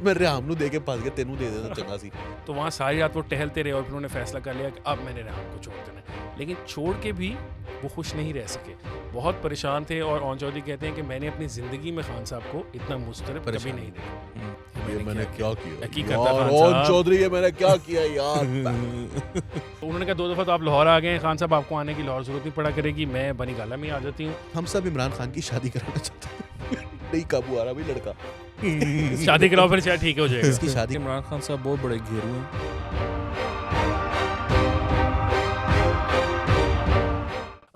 मैं रेहाम नू दे के फंस गया, तेनू दे देना चंगा सी। तो वहाँ सारी रात वो टहलते रहे और फिर उन्होंने फैसला कर लिया कि अब मैंने रेहाम को छोड़ देना है। लेकिन छोड़ के भी वो खुश नहीं रह सके, बहुत परेशान थे। और ओन चौधरी कहते हैं कि मैंने अपनी ज़िंदगी में खान साहब को इतना मुस्तरब कभी नहीं देखा। ये मैंने क्या किया हकीकत यार, है खान ओन साहब। चौधरी ये मैंने क्या किया यार। तो उन्होंने कहा 2 दफ़ा तो आप लाहौर आ गए हैं खान साहब, आपको आने की लाहौर ज़रूरत नहीं पड़ा करेगी, मैं बनी गाला में ही आ जाती हूँ। हम सब इमरान खान की शादी कराना चाहते हैं। नहीं काबू आ रहा भाई लड़का। शादी कराओ फिर शायद ठीक हो जाएगा। इसकी शादी इमरान खान साहब बहुत बड़े घेरू हैं।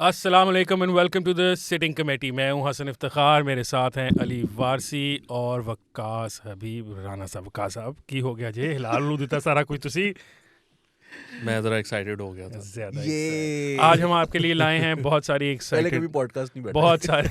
अस्सलाम वालेकुम and welcome to the sitting committee. मैं हूं हसन इफ्तिखार, मेरे साथ हैं अली वारसी और वक्कास हबीब राना साहब। वक्कास साहब की हो गया जे हिलाल लू दिता सारा कुछ तुसी मैं ज़रा एक्साइटेड हो गया था। ज़्यादा ये आज हम आपके लिए लाए हैं बहुत सारी पहले कभी एक्साइटेड, पॉडकास्ट नहीं बैठा। बहुत सारे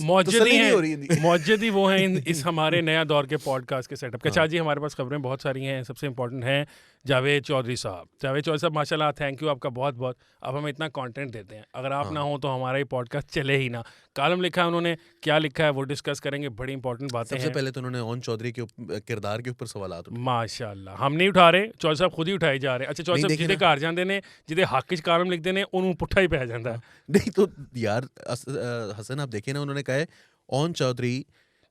मौजूदी तसल्ली नहीं हो रही हैं, हिंदी। मौजूदी वो हैं इस हमारे नया दौर के पॉडकास्ट के सेटअप के। हाँ। अच्छा जी, हमारे पास खबरें बहुत सारी हैं। सबसे इंपॉर्टेंट हैं जावेद चौधरी साहब। जावेद चौधरी साहब माशाल्लाह, थैंक यू आपका बहुत बहुत। अब हमें इतना कंटेंट देते हैं, अगर आप ना हो तो हमारा ये पॉडकास्ट चले ही ना। कॉलम लिखा है उन्होंने, क्या लिखा है वो डिस्कस करेंगे, बड़ी इंपॉर्टेंट बातें सबसे हैं। पहले तो उन्होंने ओन चौधरी के किरदार के ऊपर सवाल उठाए। माशाल्लाह, हम नहीं उठा रहे, चौधरी साहब खुद ही उठाए जा रहे हैं। अच्छा चौधरी साहब देखिए जिदे घर जाते ने, जिदे हक च कॉलम लिखते ने, उन्होंने पुट्ठा ही पै जाता है। नहीं तो यार हसन आप देखिए ना, उन्होंने कहा है ओन चौधरी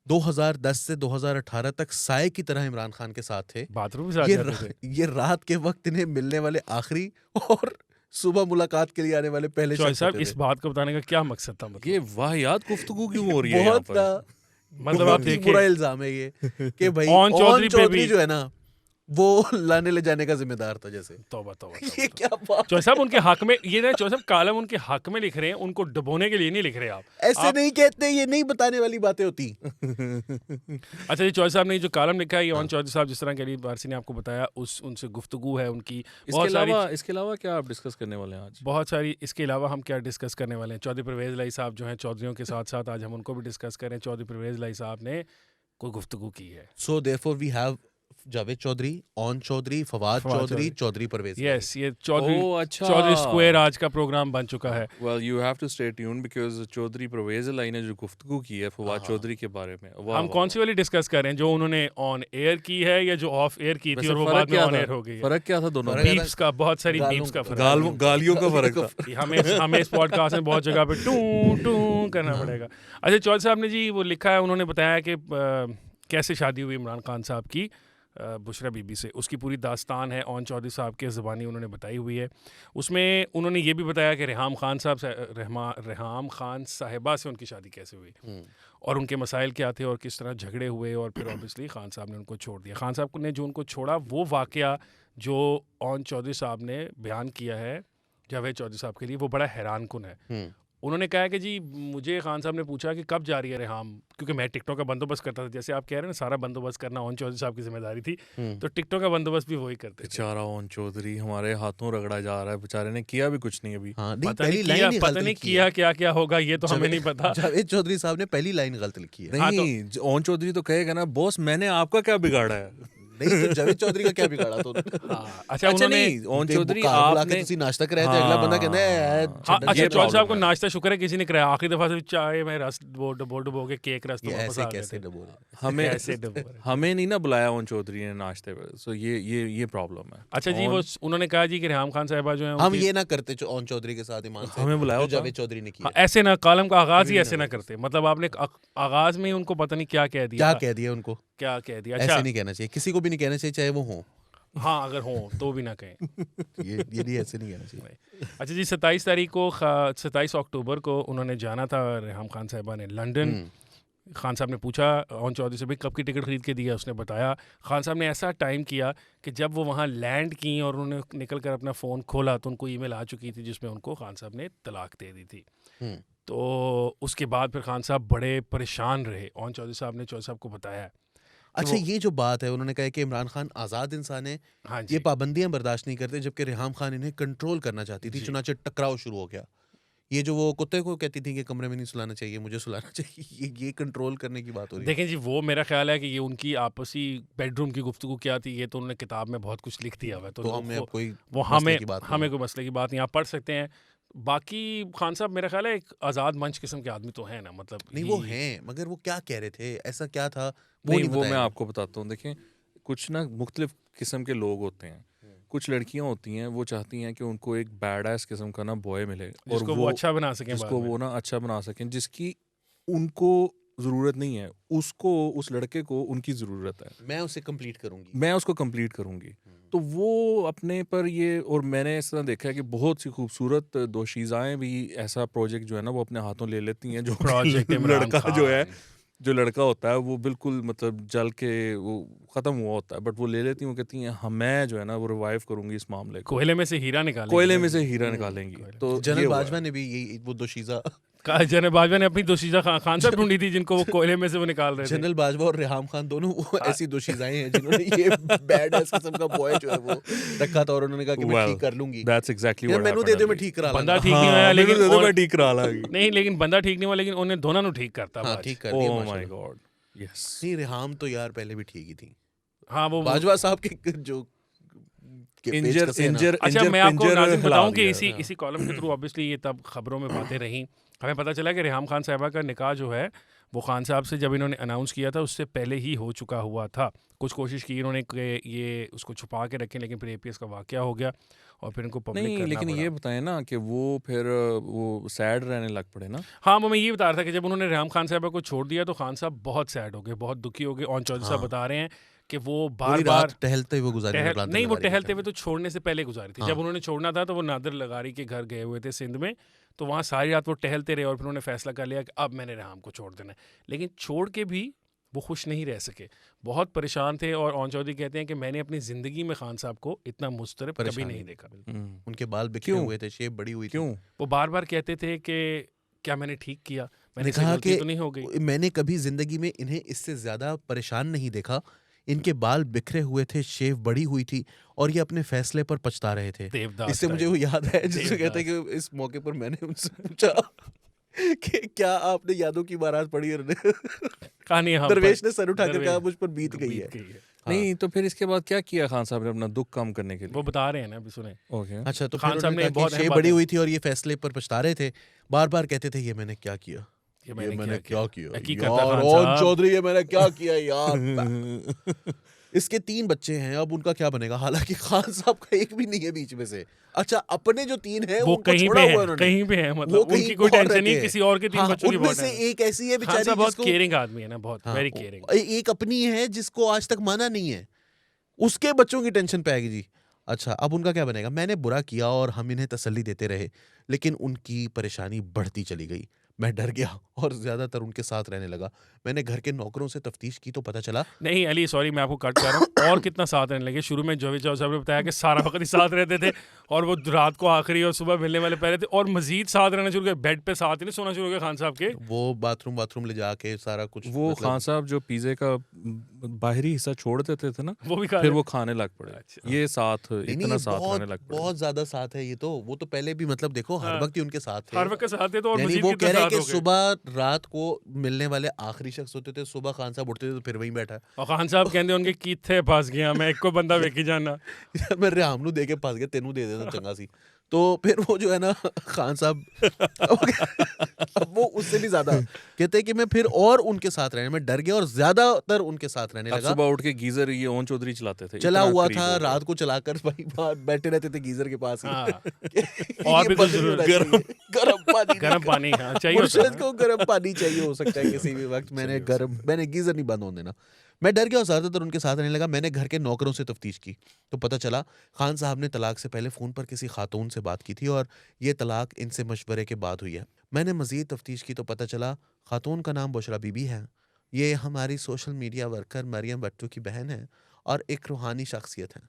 2010 से 2018 तक साए की तरह इमरान खान के साथ थे। बाथरूम से आ ये जाते थे। ये रात के वक्त इन्हें मिलने वाले आखिरी और सुबह मुलाकात के लिए आने वाले पहले चौधरी शख्स साहब होते इस थे। बात को बताने का क्या मकसद था? मतलब ये वाहियात गुफ्तगू क्यों हो रही है यहाँ बहुत पर? मतलब आप बहुत ही देखिए, बुरा इल्जाम है ये कि भाई ओन चौधरी पे भी जो है ना वो लाने ले जाने का जिम्मेदार था। जैसे तौबा तौबा ये क्या बात, चौधरी साहब उनके हक में, ये ना चौधरी साहब कॉलम उनके हक में लिख रहे हैं, उनको डबोने के लिए नहीं लिख रहे आप। ऐसे नहीं कहते, ये नहीं बताने वाली बातें होती। अच्छा जी, चौधरी साहब ने जो कॉलम लिखा है, ये ओन चौधरी साहब जिस तरह के अली वारसी ने आपको बताया, उनसे गुफ्तगू है उनकी इसके अलावा क्या आप डिस्कस करने वाले हैं आज? बहुत सारी। इसके अलावा हम क्या डिस्कस करने वाले हैं? चौधरी परवेज़ लाई साहब जो हैं चौधरियों के साथ साथ, आज हम उनको भी डिस्कस करें। चौधरी परवेज़ लाई साहब ने कोई गुफ्तगू की है। So therefore we have Javed Chaudhry, ओन चौधरी, फवाद चौधरी, चौधरी परवेज। यस, ये चौधरी ओह, अच्छा। चौधरी स्क्वायर आज का प्रोग्राम बन चुका है। Well, you have to stay tuned because Chaudhary Parvez Alai ने जो गुफ्तगू की है फवाद चौधरी के बारे में, वाह, हम वाह, कौन सी वाली डिस्कस कर रहे हैं, जो उन्होंने ऑन एयर की है या जो ऑफ एयर की थी वैसे और वो फर्क बाद में क्या ऑन था? एयर हो गई है? फर्क क्या था दोनों में? फर्क- बीप्स का, बहुत सारी गालों बीप्स का का- फर्क गालियों का फर्क था। है। हमें इस पॉडकास्ट में बहुत जगह पे टू टू करना पड़ेगा। अच्छा, चौधरी साहब ने जी वो लिखा है, उन्होंने बताया कि कैसे शादी हुई इमरान खान साहब की बुशरा बीबी से। उसकी पूरी दास्तान है ओन चौधरी साहब के ज़बानी उन्होंने बताई हुई है। उसमें उन्होंने ये भी बताया कि रेहाम खान साहिबा से उनकी शादी कैसे हुई और उनके मसाइल क्या थे और किस तरह झगड़े हुए, और फिर ऑब्वियसली खान साहब ने उनको छोड़ दिया। खान साहब ने जो उनको छोड़ा, वो वाक़या जो ओन चौधरी साहब ने बयान किया है जावेद चौधरी साहब के लिए, वो बड़ा हैरान कुन है। उन्होंने कहा कि जी मुझे खान साहब ने पूछा कि कब जा रही है रेहाम, क्योंकि मैं टिकटों का बंदोबस्त करता था। जैसे आप कह रहे हैं ना, सारा बंदोबस्त करना ओन चौधरी साहब की जिम्मेदारी थी, तो टिकटों का बंदोबस्त भी वही करते थे। बेचारा ओन चौधरी हमारे हाथों रगड़ा जा रहा है, बेचारे ने किया भी कुछ नहीं अभी। हाँ, नहीं, पता पहली नहीं लाइन किया, ही पता गलत नहीं लिखी किया है। क्या क्या होगा, ये तो हमें नहीं पता। जावेद चौधरी साहब ने पहली लाइन गलत लिखी है। हाँ, नहीं, ओन चौधरी तो कहेगा ना, बॉस मैंने आपका क्या बिगाड़ा है? नहीं तो जावेद चौधरी का क्या बिगाड़ा तो? अच्छा, उन्होंने नहीं, ओन चौधरी आपने आपने नाश्ता कराया था, अगला बंदा कहना है हाँ, छड्डा अच्छा, ये चौधरी साहब को problem है। नाश्ता शुक्र है किसी ने कराया। आखिरी दफा से चाय में रस डबो के केक रस तो ये वापस ऐसे आ गए कैसे थे। डबो रहे? हमें कैसे डबो रहे? हमें नहीं ना बुलाया ओन चौधरी ने नाश्ते पे, सो ये प्रॉब्लम है। अच्छा जी, वो उन्होंने कहा जी कि रेहाम खान साहिबा जो है हम ये ना करते जो ओन चौधरी के साथ ईमान से हमें बुलाया जो होता। जावेद चौधरी ने किया। ऐसे ना, कॉलम का आगाज ही कभी ऐसे ना ना करते। मतलब आपने आगाज में ही उनको पता नहीं क्या कह दिया। क्या कह दिया उनको? क्या कह दिया? ऐसे अच्छा, नहीं कहना चाहिए, किसी को भी नहीं कहना चाहिए, चाहे वो हो। हाँ, अगर हो तो भी ना कहें। ये नहीं, ऐसे नहीं कहना चाहिए। अच्छा जी, 27 अक्टूबर को उन्होंने जाना था रेहाम खान साहिबा ने लंदन। खान साहब ने पूछा ओन चौधरी से, भाई कब की टिकट खरीद के दी है? उसने बताया। खान साहब ने ऐसा टाइम किया कि जब वो वहाँ लैंड की और उन्होंने निकल कर अपना फ़ोन खोला तो उनको ईमेल आ चुकी थी जिसमें उनको खान साहब ने तलाक दे दी थी। तो उसके बाद फिर खान साहब बड़े परेशान रहे। ओन चौधरी साहब ने चौधरी साहब को बताया। अच्छा, ये जो बात है, उन्होंने कहा कि इमरान खान आज़ाद इंसान है, हाँ ये जी, पाबंदियां बर्दाश्त नहीं करते, जबकि रेहाम खान इन्हें कंट्रोल करना चाहती थी, जी। चुनाचे टकराव शुरू हो गया। ये जो वो कुत्ते को कहती थी कि कमरे में नहीं सुलाना चाहिए, मुझे सुलाना चाहिए, ये कंट्रोल करने की बात हो रही है। देखें जी, वो मेरा ख्याल है कि ये उनकी आपसी बेडरूम की गुफ्तगू क्या थी, ये तो उन्होंने किताब में बहुत कुछ लिख दिया हुआ है। तो हमें अब कोई वो मसले की बात नहीं हमें है। कोई मसले की बात नहीं, आप पढ़ सकते हैं। बाकी खान साहब मेरा ख्याल है एक आज़ाद मंच किस्म के आदमी तो है ना, मतलब नहीं वो हैं, मगर वो क्या कह रहे थे, ऐसा क्या था वो नहीं नहीं वो मैं बताया। आपको बताता हूँ। देखें, कुछ ना मुख्तलिफ किस्म के लोग होते हैं। कुछ लड़कियां होती हैं वो चाहती हैं कि उनको एक बैड एस किस्म का ना बॉय मिले और जिसको वो अच्छा बना सकें बाद जिसको में। वो ना अच्छा बना सकें, जिसकी उनको ज़रूरत नहीं है, उसको उस लड़के को उनकी ज़रूरत है, मैं उसे कंप्लीट करूंगी। मैं उसको कंप्लीट करूंगी। तो वो अपने पर ये, और मैंने इस तरह देखा है कि बहुत सी खूबसूरत दोशीज़ाएं भी ऐसा प्रोजेक्ट जो है ना वो अपने हाथों ले लेती हैं, जो प्रोजेक्ट कि इमरान लड़का जो है, खान। जो लड़का होता है वो बिल्कुल मतलब जल के वो ख़त्म हुआ होता है, बट वो ले लेती हैं, वो कहती हैं हाँ मैं जो है ना वो रिवाइव करूंगी इस मामले को, कोयले में से हीरा निकालेंगे कोयले ना में जी। से हीरा निकालेंगी। कोयले। तो जनरल ये हुआ बाजवा है। ने भी यही वो दोशीजा जनरल बाजवा ने अपनी दोशीजा खान साहब ढूंढी थी जिनको वो कोयले में से वो निकाल रहे थे। जनरल बाजवा और रेहाम खान दोनों वो ऐसी दोशीजाएं हैं जिन्होंने ये बैड एस किस्म का बॉय जो है वो रखा था और उन्होंने कहा कि मैं Well, ठीक कर लूंगी। that's exactly यार what मैनू happened, दे दे, मैं अली। ठीक करा बंदा लूंगा। ठीक नहीं होया, हाँ, लेकिन मैंने तो और- मैं ठीक करा लागी। नहीं, लेकिन बंदा ठीक नहीं हुआ, लेकिन उन्हें दोनों नु ठीक करता हाँ बाज। ठीक कर दिया Oh my माशाल्लाह। God, yes. नहीं रेहाम तो यार पहले भी ठीक ही थी। हाँ वो बाजवा साहब के जो के पेच इंजर कसे हैं ना, इंजर अच्छा इंजर मैं आपको पिंजर नाज़िम हिला बताऊं कि दिया। इसी कॉलम के थ्रू ऑब्वियसली ये तब खबरों में बातें रहीं, हमें पता चला कि रेहाम खान साहबा का निकाह जो है वो खान साहब से जब इन्होंने अनाउंस किया था उससे पहले ही हो चुका हुआ था। कुछ कोशिश की इन्होंने कि ये उसको छुपा के रखें, लेकिन फिर एपीएस का वाकया हो गया और फिर इनको पब्लिक नहीं करना लेकिन पड़ा। ये बताएं ना कि वो फिर वो सैड रहने लग पड़े ना। हाँ वो मैं ये बता रहा था कि जब उन्होंने रेहाम खान साहबा को छोड़ दिया तो खान साहब बहुत सैड हो गए, बहुत दुखी हो गए। ओन चौधरी साहब हाँ। बता रहे हैं कि वो बार पूरी बार रात टहलते हुए गुजारी नहीं, वो टहलते हुए तो छोड़ने से पहले गुजारी थी। हाँ। जब उन्होंने छोड़ना था तो वो नादिर लगारी के घर गए हुए थे सिंध में, तो वहाँ सारी रात वो टहलते रहे और फिर उन्होंने फैसला कर लिया कि अब मैंने रेहाम को छोड़ देना है। लेकिन छोड़ के भी वो खुश नहीं रह सके, बहुत परेशान थे। और ओन चौधरी कहते हैं कि मैंने अपनी ज़िंदगी में खान साहब को इतना मुस्तरब कभी परेशान नहीं नहीं देखा। उनके बाल बिखरे क्यों? हुए थे, शेप बड़ी हुई थी। क्यों? वो बार बार कहते थे कि क्या मैंने ठीक किया, मैंने मैंने इससे कहा गलती कि तो नहीं हो गई। मैंने कभी जिंदगी में इन्हें इससे ज्यादा परेशान नहीं देखा। इनके बाल बिखरे हुए थे, शेव बड़ी हुई थी और ये अपने फैसले पर पछता रहे थे। देवदास इससे मुझे टाइप। वो याद है जिसको कहते हैं कि इस मौके पर मैंने उनसे पूछा कि क्या आपने यादों की बारात पढ़ी है? कहानी यहाँ दरवेश पर- ने सर उठाकर दरवेश- कहा मुझ पर बीत गई है। हाँ। नहीं तो फिर इसके बाद क्या किया खान साहब ने अपना दुख कम करने के वो लिए? बता रहे हैं ना, अभी सुने। ओके। अच्छा तो खान फिर साहब उन्होंने ने कहा बहुत कि अहम शेव बात बड़ी है। हुई थी और ये फैसले पर पछता रहे थे। बार बार कहते थे ये मैंने क्या किया, ये ये मैंने क्या किया हकीकत यार, है खान ओन साहब। चौधरी ये मैंने क्या किया यार। इसके 3 बच्चे हैं, अब उनका क्या बनेगा? हालांकि खान साहब का एक भी नहीं है बीच में से। अच्छा अपने जो 3 हैं वो उनको कहीं छोड़ा पे हुआ है, उन्होंने। कहीं पे है, वो मतलब कहीं उनकी कोई और टेंशन रहते नहीं, हैं। किसी और के 3 हाँ, बच्चों की उनमें बहुत से टेंशन। एक ऐसी है खान बेचारी साहब बहुत जिसको केयरिंग आदमी है ना, बहुत हाँ, वेरी केयरिंग। एक अपनी है जिसको आज तक माना नहीं है, उसके बच्चों की टेंशन पे आएगी जी। अच्छा अब उनका क्या बनेगा? मैंने बुरा किया और हम इन्हें तसल्ली देते रहे, लेकिन उनकी परेशानी बढ़ती चली गई। मैं डर गया और ज्यादातर उनके साथ रहने लगा। मैंने घर के नौकरों से तफ्तीश की तो पता चला नहीं अली सॉरी मैं आपको कट कर रहा हूँ। और कितना साथ रहने लगे? शुरू में जावेद साहब ने बताया कि सारा वक्त ही साथ रहते थे और वो रात को आखिरी और सुबह मिलने वाले पहले थे, और मजीद साथ रहना शुरू किया, बेड पे साथ ही नहीं सोना शुरू हो गया खान साहब के। वो बाथरूम ले जाके सारा कुछ वो मतलब- खान साहब जो पिज़्ज़े का बाहरी हिस्सा छोड़ देते थे ना, वो भी खा फिर रहे- वो खाने लग पड़े। अच्छा। ये साथ नहीं, नहीं, इतना ये साथ बहुत रहने लग पड़े। बहुत ज्यादा साथ है ये तो। वो तो पहले भी मतलब देखो हर हाँ। वक्त ही उनके साथ थे। हर वक्त साथ थे तो और यानी मजीद वो कितना कह रहे हैं साथ कि हो गए। सुबह रात को मिलने वाले आखिरी शख्स होते थे। सुबह खान साहब उठते थे तो फिर वहीं बैठा है। और खान साहब कहते उनके किथे फस गया मैं, एक को बंदा वेखी जाना। यार मैं रेहाम नू दे के फंस गया, तेनू दे देता चंगा सी। तो फिर वो जो है ना खान साहब अब वो उससे भी ज्यादा कहते हैं कि मैं फिर और उनके साथ रहने में डर गया और ज्यादातर उनके साथ रहने अब लगा। सुबह उठ के गीजर ये ओन चौधरी चलाते थे, चला इतना हुआ करीब था, हो गए। रात को चलाकर भाई बाहर बैठे रहते थे गीजर के पास ही। हाँ। ये और भी तो बंद नहीं जरूरत- होना चाहिए। गर्म पानी गर्म पानी हाँ, चाहिए होता है मुर्शद को गर्म पानी चाहिए हो सकता है किसी भी वक्त। मैंने गीजर नहीं बंद होने देना। मैं डर गया और ज्यादातर उनके साथ रहने लगा। मैंने घर के नौकरों से तफ्तीश की तो पता चला खान साहब ने तलाक से पहले फोन पर किसी खातून से बात की थी और ये तलाक इनसे मशवरे के बाद हुई है। मैंने मजीद तफ्तीश की तो पता चला खातून का नाम बुशरा बीबी है। ये हमारी social media worker Maryam Bhattu की बहन है और एक रूहानी शख्सियत है।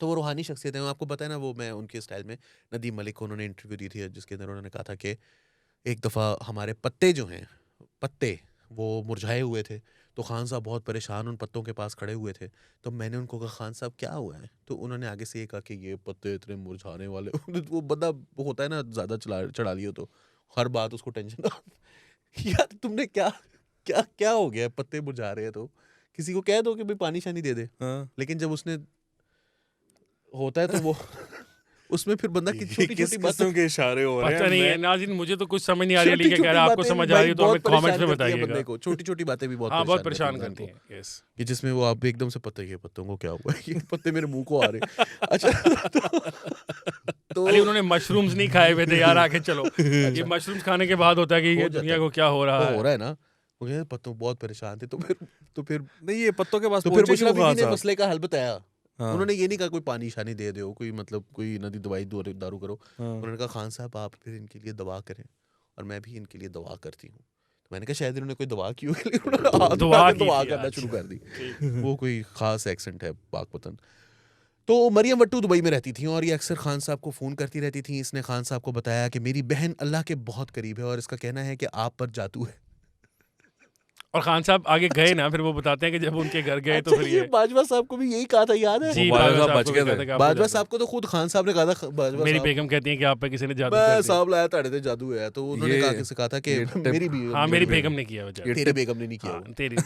तो वो रूहानी शख्सियत है, आपको पता है ना, वो मैं उनके स्टाइल में नदीम मलिक को उन्होंने इंटरव्यू दी थी जिसके अंदर उन्होंने कहा था कि एक दफ़ा हमारे पत्ते जो हैं, पत्ते वो मुरझाए हुए थे तो खान साहब बहुत परेशान उन पत्तों के पास खड़े हुए थे। तो मैंने उनको कहा खान साहब क्या हुआ है? तो उन्होंने आगे से ये कहा कि ये पत्ते इतने मुरझाने वाले वो बंदा होता है ना ज़्यादा चढ़ा लियो तो हर बात उसको टेंशन यार तुमने क्या क्या क्या हो गया? पत्ते मुरझा रहे हैं तो किसी को कह दो कि भाई पानी शानी दे दे। हाँ। लेकिन जब उसने होता है तो वो उसमें फिर बंदा की छोटी किस छोटी बातें किस्म के इशारे हो रहे पता हैं नहीं है मैं- नाज़रीन, मुझे तो कुछ समझ नहीं आ रही है, छोटी लेकिन अगर छोटी आपको बातें समझ भी आ रही भाई है तो हमें बहुत कमेंट्स परेशान में करती हैं बंदे बताइएगा। को, छोटी छोटी बातें भी बहुत हाँ, बहुत परेशान परेशान करती हैं करती हैं, यस। कि जिसमें वो आप एकदम से पता ही है पत्तों को क्या हुआ है, ये पत्ते मेरे मुंह को आ रहे। अच्छा तो अरे उन्होंने मशरूम्स नहीं खाए हुए थे यार, आके चलो, ये मशरूम्स खाने के बाद होता है कि हो ये जाता दुनिया है। को क्या हो रहा तो है। हो रहा है ना, वो कहते हैं, पत्तों बहुत परेशान थे, तो फिर नहीं ये पत्तों के पास तो फिर पहुंचे बुशरा क्यों बीबी खान ने साहब? मसले का हल बताया। हाँ, उन्होंने ये नहीं कहा कोई पानी शानी दे दो, कोई मतलब कोई नदी दवाई दारू करो। हाँ। उन्होंने कहा खान साहब आप फिर इनके लिए दवा करें और मैं भी इनके लिए दवा करती हूँ। तो मैंने कहा शायद इन्होंने कोई दवा की होगी, लेकिन उन्होंने हाथ दुआ उठा के की दुआ थी करना आज। शुरू कर दी। वो कोई खास एक्सेंट है पाकपतन। तो मरियम वट्टू दुबई में रहती थी और ये अक्सर खान साहब को फ़ोन करती रहती थी। इसने खान साहब को बताया कि मेरी बहन अल्लाह के बहुत करीब है और इसका कहना है कि आप पर जादू है। और खान साहब आगे गए ना, फिर वो बताते हैं कि जब उनके घर गए तो अच्छा, फिर ये बाजवा साहब को भी यही कहा था, याद है? जी, वो बाजवा बाजवा साहब साहब बच को गए भी कहते थे। हैं कि आपको बाजवा जादू साहब को तो खुद खान साहब ने कहा था, बाजवा मेरी साहब, बेगम कहती है कि आप पे किसी ने जादू मैं कर दिया। साहब लाया ताड़े थे जादू है, तो उन्होंने ये- कहा किसी कहा था कि ये टिप- मेरी भी हाँ, मेरी बेगम ने किया वो जादू। तेरी बेगम ने नहीं किया हाँ, वो। तेरी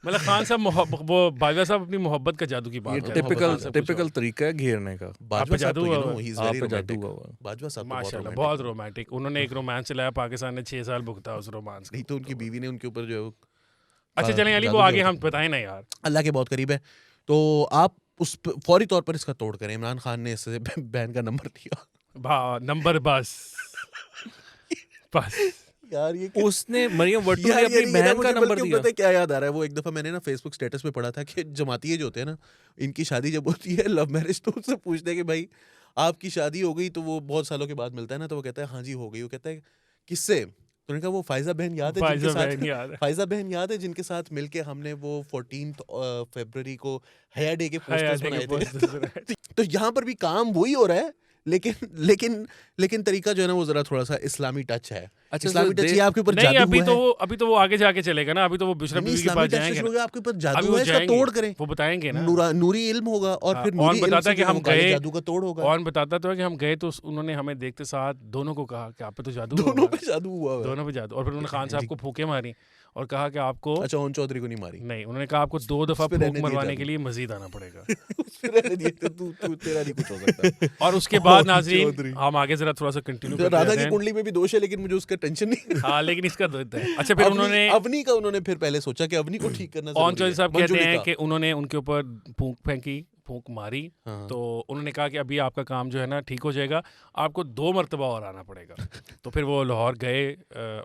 मतलब खान साहब वो बाजवा साहब अपनी मोहब्बत का जादू की बात ये कर रहे हैं। टिपिकल खान साहब कुछ टिपिकल तरीका है घेरने का। बाजवा पे साहब जादू तो हुआ you know, हुआ है? he is आप very पे जादू romantic. हुआ हुआ है। बाजवा साहब तो बहुत माशाल्लाह romantic बहुत हैं। रोमांटिक। उन्होंने एक रोमांस चलाया, पाकिस्तान ने 6 साल भुगता उस रोमांस नहीं तो उनकी बीवी ने उनके ऊपर जो है वो अच्छा चलें अली, जादू वो किया आगे होता। हम बताएं ना यार। अल्लाह के बहुत करीब है, तो आप फौरी तौर पर इसका तोड़ करें। इमरान खान ने इससे बहन का नंबर लिया। नंबर बस यार ये उसने मरियम वट्टू यार ने अपनी ये ना बहन मुझे का नंबर बल्कि दिया। पता है क्या याद आ रहा है, वो एक दफा मैंने ना फेसबुक स्टेटस पे पढ़ा था कि जमातिये जो होते हैं ना, इनकी शादी जब होती है लव मैरिज, तो उनसे पूछते हैं कि भाई आपकी शादी हो गई, तो वो बहुत सालों के बाद मिलता है ना, तो वो कहता है हाँ जी हो गई। वो कहता है किससे? तो उन्होंने कहा वो फायजा बहन याद है जिनके फायजा बहन साथ याद है। फायजा बहन याद है जिनके साथ मिलके हमने वो 14 फरवरी को हया डे के हया पोस्टर्स डे के बनाए posters थे। बनाए तो यहाँ पर भी काम वही हो रहा है, लेकिन लेकिन लेकिन तरीका जो है ना वो जरा थोड़ा सा इस्लामी टच है। अच्छा, इस्लामी तो टच ये आपके ऊपर नहीं, जादू अभी हुआ तो है। अभी तो वो आगे जाके चलेगा ना, अभी तो वो बुशरा नहीं, बीबी के इस्लामी पास टच जाएंगे हो ना। गया, आपके ऊपर अभी जादू वो है, इसका जाएंगे, तोड़ करें। वो बताएंगे ना। नूरी इल्म होगा और हाँ, फिर और नूरी इल्म बताता से है कि जो है हम वो काले गए जादू का तोड़ होगा। और बताता तो है कि हम गए तो उन्होंने हमें देखते साथ दोनों को कहा कि आप पे तो जादू दोनों होगा। पे जादू हुआ है। दोनों पे जादू। और फिर उन्होंने खान साहब को फूके मारी और कहा कि आपको अच्छा ओन चौधरी को नहीं मारी। नहीं, उन्होंने कहा आपको 2 दफा उस पे फूक रहने दिए मरवाने जादू। के लिए मजीद आना पड़ेगा। उस पे रहने दिए, तो तू तेरा नहीं कुछ हो सकता। और उसके बाद ओन नाज़रीन चौधरी। हम आगे जरा थोड़ा सा कंटिन्यू तो करते राधा हैं। की कुंडली में भी दोष है, लेकिन मुझे उसका टेंशन नहीं। हाँ, लेकिन इसका दर्द है। अच्छा फिर उन्होंने अवनी का उन्होंने फिर पहले सोचा कि अवनी को ठीक करना ऑन जरूरी चौधरी है। साहब कहते मंजुली हैं का। कि उन्होंने उनके ऊपर फूंक मारी। हाँ। तो उन्होंने कहा कि अभी आपका काम जो है ना ठीक हो जाएगा, आपको 2 मरतबा और आना पड़ेगा। तो फिर वो लाहौर गए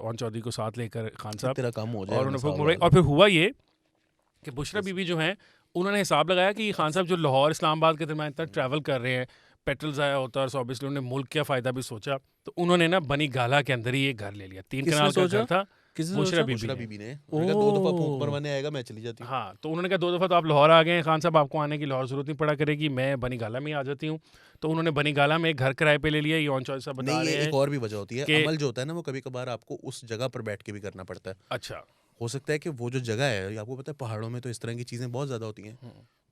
ऑन चौधरी को साथ लेकर खान साहब, तेरा काम हो जाएगा और उन्हें ना, फूंक साहब मरवाई। वाला। और फिर हुआ ये कि बुशरा बीबी जो हैं उन्होंने हिसाब लगाया कि खान साहब जो लाहौर इस्लामाबाद के दरमियान इतना ट्रैवल कर रहे हैं, पेट्रोल ज़ाया होता है, और ऑब्वियसली उन्होंने मुल्क का फ़ायदा भी सोचा, तो उन्होंने ना बनी गाला के अंदर ही ये घर ले लिया। 3 किसने कनाल का सोचा? घर था। किसी बुशरा बुशरा बीबी ने। बीबी ने उन्होंने कहा 2 दफा फूंक ओह। मरवाने आएगा, मैं चली जाती हूँ। हाँ, तो उन्होंने कहा 2 दफ़ा तो आप लाहौर आ गए हैं खान साहब, आपको आने की लाहौर ज़रूरत नहीं पड़ा करेगी, मैं बनी गाला में ही आ जाती हूँ। तो उन्होंने बनी गाला में एक घर किराए पे ले लिया। ये ऑन चौधरी साहब बता नहीं, रहे ये हैं। एक और भी वजह होती है। कि- अमल जो होता है ना, वो कभी कभार आपको उस जगह पर बैठ के भी करना पड़ता है। अच्छा, हो सकता है कि वो जो जगह है, आपको पता है पहाड़ों में तो इस तरह की चीजें बहुत ज्यादा होती हैं,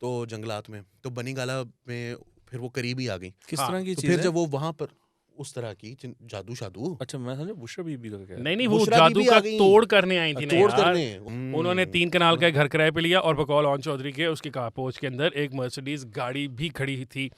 तो जंगलात में, तो बनी गाला में फिर वो करीब ही आ गई। किस हाँ, तरह की तो चीज फिर है? जब वो वहां पर उस तरह की जादू शादू अच्छा मैं समझा बुशरा बीबी का क्या है? नहीं वो बुशरा जादू बीबी का आ गई। तोड़ करने आई थी ना तोड़ यार। करने उन्होंने 3 कनाल का एक घर किराए पे लिया और बकौल ऑन चौधरी के उसकी कारपोच के अंदर एक मर्सिडीज गाड़ी भी खड़ी थी।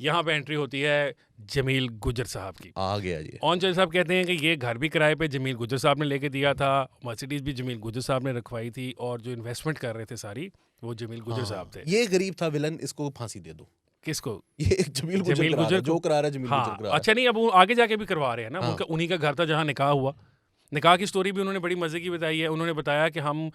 यहाँ पे एंट्री होती है जमील गुजर साहब की। आ गया ये। ऑन चौधरी साहब कहते हैं कि ये घर भी किराए पे जमील गुजर साहब ने लेके दिया था, मर्सिडीज भी जमील गुजर साहब ने रखवाई थी, और जो इन्वेस्टमेंट कर रहे थे सारी वो जमील गुजर साहब थे। ये गरीब था विलन, इसको फांसी दे दो। किसको? ये जमील गुजर जमील करा रहा है, गुजर जो करा रहा है जमील गुजर हाँ, करा रहा है। अच्छा नहीं, अब वो आगे जाके भी करवा रहे हैं ना। हाँ। उनका उन्हीं का घर था जहाँ निकाह हुआ। निकाह की स्टोरी भी उन्होंने बड़ी मजे की बताई है। उन्होंने बताया कि हम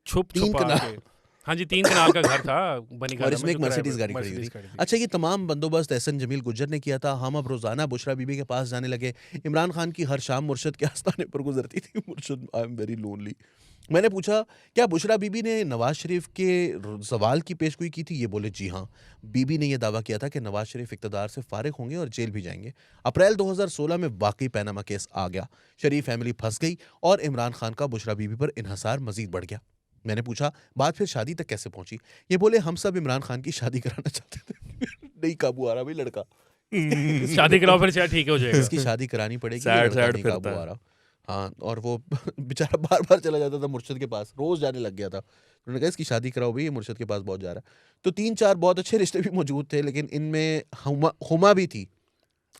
छुप 3 छुपा कनाल। के, हाँ जी 3 कनाल का घर था बनी और गाला इसमें में, एक जो किराए मर्सिडीज पे- गाड़ी खड़ी मर्सिडीज हुई खड़ी थी। थी। अच्छा, ये तमाम बंदोबस्त एहसन जमील गुज्जर ने किया था। हम अब रोजाना बुशरा बीबी के पास जाने लगे। इमरान खान की हर शाम मुर्शद के आस्थाने पर गुजरती थी। मुर्शद, आई एम वेरी लोनली। मैंने पूछा क्या बुशरा बीबी ने नवाज शरीफ के सवाल की पेशगोई की थी? ये बोले जी हाँ। बीबी ने यह दावा किया था कि नवाज शरीफ इक़्तिदार से फारिग होंगे और जेल भी जाएंगे। अप्रैल 2016 में वाकई पैनामा केस आ गया। शरीफ फैमिली फंस गई और इमरान खान का बुशरा बीबी पर इन्हसार मजीद बढ़ गया। मैंने पूछा बात फिर शादी तक कैसे पहुंची? ये बोले हम सब इमरान खान की शादी कराना चाहते थे। नहीं काबू आ रहा भाई लड़का। शादी कराओ फिर शायद ठीक हो जाएगा। इसकी शादी करानी पड़ेगी, Sad, ये लड़का sad नहीं फिरता काबू है। आ रहा। हाँ, और वो बेचारा बार-बार चला जाता था मुर्शिद के पास, रोज़ जाने लग गया था। उन्होंने कहा इसकी शादी कराओ भई, ये मुर्शिद के पास बहुत जा रहा है। तो 3-4 बहुत अच्छे रिश्ते भी मौजूद थे, लेकिन इनमें हुमा भी थी।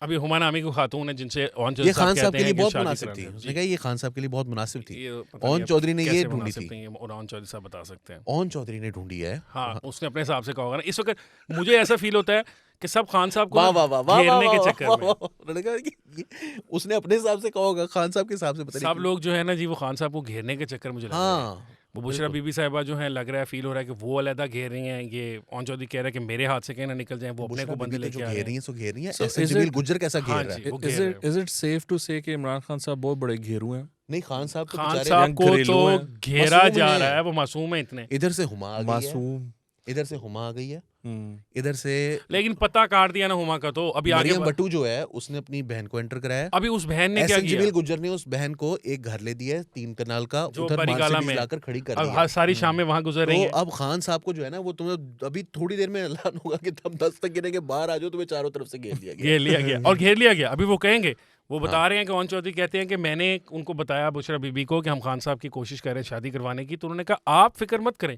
अभी हुमा नामी को खातून है जिनसे ओन ये चौधरी साहब खान साहब कहते के लिए हैं कि बहुत शादी मुनासिब करानी थी। है। उसने जी। कहा ये खान साहब के लिए बहुत मुनासिब थी। ये पता ओन नहीं अब चौधरी ने ये कैसे ढूँढी मुनासिब थी। थी, ये ओन चौधरी साहब बता सकते हैं। ओन चौधरी ने ढूँढी है। हाँ, उसने अपने हिसाब से कहा होगा ना। इस वक्त मुझे ऐसा फील होता है कि सब खान साहब को वाह, ना वाह, वाह, वाह, घेरने के वाह, चक्कर वाह, में। वाह। उन्होंने कहा कि उसने अपने हिसाब से कहा होगा, खान साहब के हिसाब से पता नहीं सब क्यों। लोग जो है ना जी, वो खान साहब को घेरने के चक्कर मुझे लग रहा है। हाँ, वो बुशरा बिल्कुल। बीबी साहिबा जो है, लग रहा है, फील हो रहा है कि वो अलहदा घेर रही हैं। ये ओन चौधरी कह रहा है कि मेरे हाथ से कहीं ना निकल जाएं, वो अपने बुशरा को बंदे बीबी तो लेके जो आ घेर रहे रही हैं। हैं सो घेर रही हैं। So Ehsan is Jameel it- Gujjar कैसा हाँ घेर रहा जी, है? वो घेर रहे हैं। इज इट सेफ टू से कि इमरान खान साहब बहुत बड़े घेरू हैं? नहीं, खान साहब तो खान बेचारे साहब को घरेलू तो हैं, घेरा मासूम जा हैं। रहा है, वो मासूम है इतने। इधर से हुमा आ गई है, मासूम। इधर से हुमा आ गई है, हम्म। इधर से लेकिन पता काट दिया ना हुमा का, तो अभी आगे मरियम बट्टू जो है उसने अपनी बहन को एंटर कराया। अभी उस बहन ने क्या एहसन किया? जमील गुज्जर ने उस बहन को एक घर ले दिया है 3 कनाल का, जो उधर बरीगाला मर्सिडीज में। लाकर खड़ी कर अब दिया। हर सारी शामें वहां गुजर रही तो हैं। अब खान साहब को जो है ना, वो तुम्हें अभी थोड़ी देर में ऐलान होगा कि तुम 10 तक गिने के बाहर आ जाओ, तुम्हें चारों तरफ से घेर लिया गया। घेर लिया गया और घेर लिया गया। अभी वो कहेंगे, वो बता हाँ। रहे हैं कि ओन चौधरी कहते हैं कि मैंने उनको बताया, बुशरा बीबी को, कि हम खान साहब की कोशिश कर रहे हैं शादी करवाने की। तो उन्होंने कहा आप फिक्र मत करें,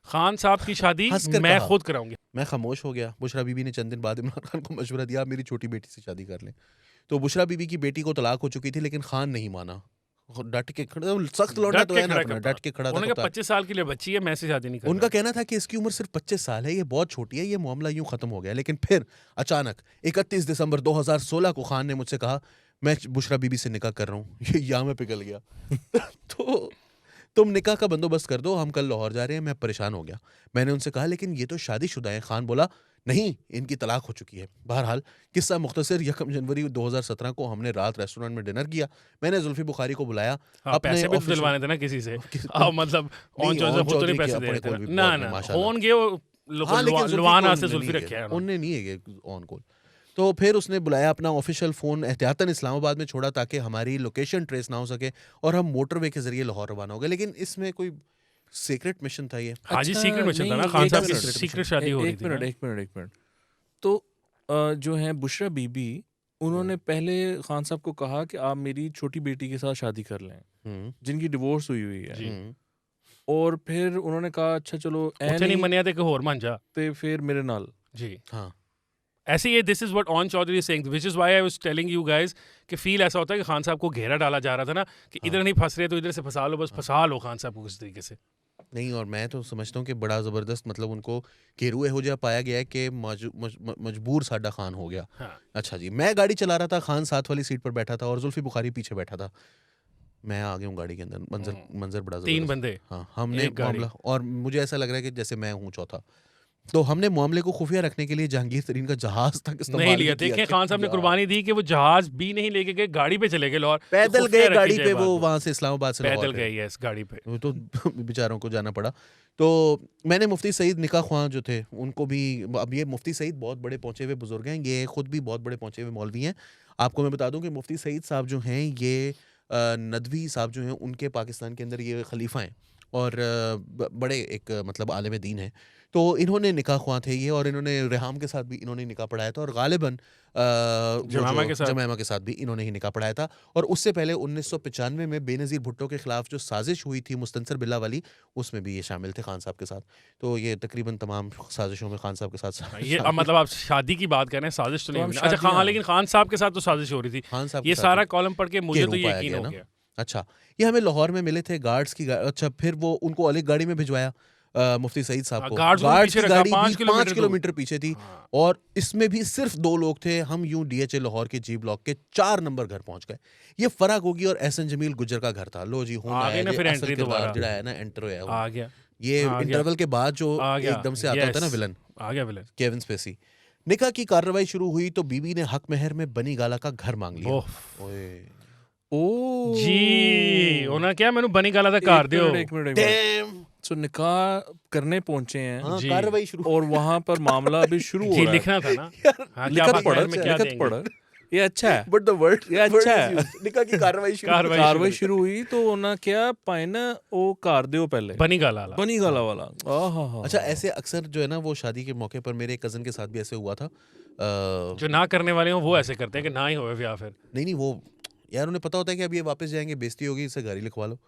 खान साहब की शादी हंसकर मैं कहा। खुद कराऊंगी। मैं खामोश हो गया। बुशरा बीबी ने चंद दिन बाद इमरान खान को मशवरा दिया, आप मेरी छोटी बेटी से शादी कर लें। तो बुशरा बीबी की बेटी को तलाक हो चुकी थी, लेकिन खान नहीं माना। डट के खड़ा, सख्त लौंडा डट तो के है ना खड़ा अपना, करता। डट के खड़ा था उन्होंने कहा कप्तान। 25 साल की लिए बच्ची है, मैं से शादी नहीं कर उनका कहना था कि इसकी उम्र सिर्फ 25 साल है, ये बहुत छोटी है, ये मामला यूं खत्म हो गया। लेकिन फिर अचानक 31 दिसंबर 2016 को खान ने मुझसे कहा, मैं बुशरा बीबी से निकाह कर रहा हूँ। ये यहाँ में पिघल गया। तो तुम निकाह का बंदोबस्त कर दो, हम कल लाहौर जा रहे हैं। मैं परेशान हो गया। मैंने उनसे कहा लेकिन ये तो शादीशुदा है। खान बोला नहीं, इनकी तलाक हो चुकी है। बहरहाल किस्सा मुख्तसर, 1 जनवरी 2017 को हमने रात रेस्टोरेंट में डिनर किया। मैंने जुल्फी बुखारी को बुलाया। हाँ, अपने पैसे भी तो ऑफिशियल- दिलवाने थे ना किसी से। किस- हाँ, मतलब नहीं, ओन चौधरी ओन खुद तो नहीं चौधरी के पैसे दे अपने रहे थे कोल भी ना। बहुत ना है, ना, माशाल्लाह। होन गए वो हाँ, लेकिन जुल्फी लुवाना को से उनने जुल्फी नहीं रखे है, हैं उनने नहीं है ऑन कॉल। तो फिर उसने बुलाया, अपना ऑफिशियल फ़ोन एहतियातन इस्लामाबाद में छोड़ा ताकि हमारी लोकेशन ट्रेस ना हो सके, और हम मोटरवे के जरिए लाहौर रवाना हो गए। लेकिन इसमें कोई सीक्रेट मिशन था ये। हाँ जी, अच्छा, सीक्रेट मिशन था नहीं, ना, खान एक साहब की मिनट, सीक्रेट शादी हो रही एक थी मिनट ना। एक मिनट। तो जो है बुशरा बीबी, उन्होंने पहले खान साहब को कहा कि आप मेरी छोटी बेटी के साथ शादी कर लें, हम्म, जिनकी डिवोर्स हुई हुई है। जी। हम्म, और फिर उन्होंने कहा अच्छा चलो ऐ ਉੱਥੇ ਨਹੀਂ नहीं ਮੰਨਿਆ ਤੇ ਕਿ ਹੋਰ ਮੰਨ ਜਾ। ते फिर मेरे नाल। जी, हाँ, ऐसे ये this is what on Chaudhary is saying, which is why I was telling you guys कि फील ऐसा होता है कि खान साहब को घेरा डाला जा रहा था ना, कि इधर नहीं फंस रहे तो इधर से फंसा लो, बस फंसा लो खान साहब को किसी तरीके से। नहीं, और मैं तो समझता हूँ कि बड़ा ज़बरदस्त, मतलब उनको घेरू हो जा पाया गया है कि मजबूर साडा खान हो गया। हाँ, अच्छा जी, मैं गाड़ी चला रहा था, खान साथ वाली सीट पर बैठा था और जुल्फी बुखारी पीछे बैठा था। मैं आ गया हूँ गाड़ी के अंदर, मंजर बड़ा 3 ज़बरदस्त। बंदे। हाँ, हमने एक गाड़ी। मामला, और मुझे ऐसा लग रहा है कि जैसे मैं हूँ चौथा। तो हमने मामले को खुफिया रखने के लिए जहांगीर तरीन का जहाज तक इस्तेमाल नहीं भी लिया। किया। देखें, खान साहब ने यार, कुर्बानी दी कि वो जहाज भी नहीं लेके गए, गाड़ी पे चले गए लाहौर। पैदल खुफिया गए रखी गाड़ी जाए पे, बात वो को। वहां से इस्लामाबाद से लाहौर पैदल गए। गए है इस गाड़ी पे। वो तो बेचारों को जाना पड़ा। तो मैंने मुफ्ती सईद निकाह ख्वां जो थे उनको भी, अब ये मुफ्ती सईद बहुत बड़े पहुंचे हुए बुजुर्ग हैं, ये खुद भी बहुत बड़े पहुंचे हुए मौलवी हैं। आपको मैं बता दूं कि मुफ्ती सईद साहब जो हैं, ये नदवी साहब जो हैं, उनके पाकिस्तान के अंदर ये खलीफा हैं और बड़े एक मतलब आलिम दीन हैं। तो इन्होंने निकाह ख्वां थे ये, और इन्होंने रेहाम के साथ भी इन्होंने निकाह पढ़ाया था, और गालिबन जमामा के साथ। जमामा के साथ भी इन्होंने ही निकाह पढ़ाया था। और उससे पहले 1995 में बेनज़ीर भुट्टो के खिलाफ जो साजिश हुई थी मुस्तनसर बिल्ला वाली, उसमें भी ये शामिल थे खान साहब के साथ। तो ये तकरीबन तमाम साजिशों में खान साहब के साथ ये अब मतलब आप शादी की बात कर रहे हैं, साजिश तो नहीं हम हुई ना। अच्छा, शादी, हाँ, हाँ। लेकिन खान साहब के साथ तो साजिश हो रही थी। खान साहब के ये साथ सारा ही कॉलम पढ़ के मुझे तो घेरू ये पाया यकीन गया हो ना। गया। अच्छा, ये हमें लाहौर में मिले थे गार्ड्स की अच्छा, फिर वो उनको अलग गाड़ी में भिजवाया मुफ्ती सईद साहब को। गार्ड्स को गार्ड्स पीछे की रखा, गाड़ी 5 भी किलोमीटर 5 दूर। किलोमीटर पीछे थी, हाँ। और इसमें भी सिर्फ 2 लोग थे। हम यूं डीएचए लाहौर के जी ब्लॉक के 4 नंबर घर पहुंच गए। ये फराक होगी और एहसन जमील गुज्जर का घर था। लो जी, होना आ गई है ना जे फिर असल एंट्री किरदार दोबारा। जिहड़ा है ना, एंटर होया वो। आ गया, ये आ गया। इंटरवल के बाद जो आ गया, एकदम से आता होता है ना yes, विलन, आ गया विलन। Kevin Spacey. निकाह की कार्रवाई शुरू हुई तो बीबी ने हक मेहर में बनी गाला का घर मांग लिया। ओह, ओए, ओ जी, ਉਹਨਾਂ ਕਿਹਾ ਮੈਨੂੰ ਬਣੀ ਗਾਲਾ ਦਾ ਘਰ ਦਿਓ। एक मिनट Damn! सो निकाह करने पहुंचे हैं हाँ, जी। कार्रवाई शुरू। और वहाँ पर मामला अभी शुरू हो जी, रहा है। लिखना था ना। हाँ, क्या लिखत बात पढ़ है, में क्या लिखत देंगे? पढ़, ये अच्छा है। बट द वर्ड ये अच्छा है। निकाह की कार्रवाई शुरू। कार्रवाई कार्रवाई शुरू हुई तो उन्हें क्या पाए ना वो कर दियो पहले बनी गाला वाला। बनी गाला वाला। आहा अच्छा, ऐसे अक्सर जो है ना, वो शादी के मौके पर मेरे कजन के साथ भी ऐसे हुआ था। जो ना करने वाले हो वो ऐसे करते हैं कि ना ही होवे ब्याह फिर। नहीं, वो यार उन्हें पता होता है कि अब ये वापस जाएंगे, बेइज्जती होगी, इससे घर ही लिखवा लो।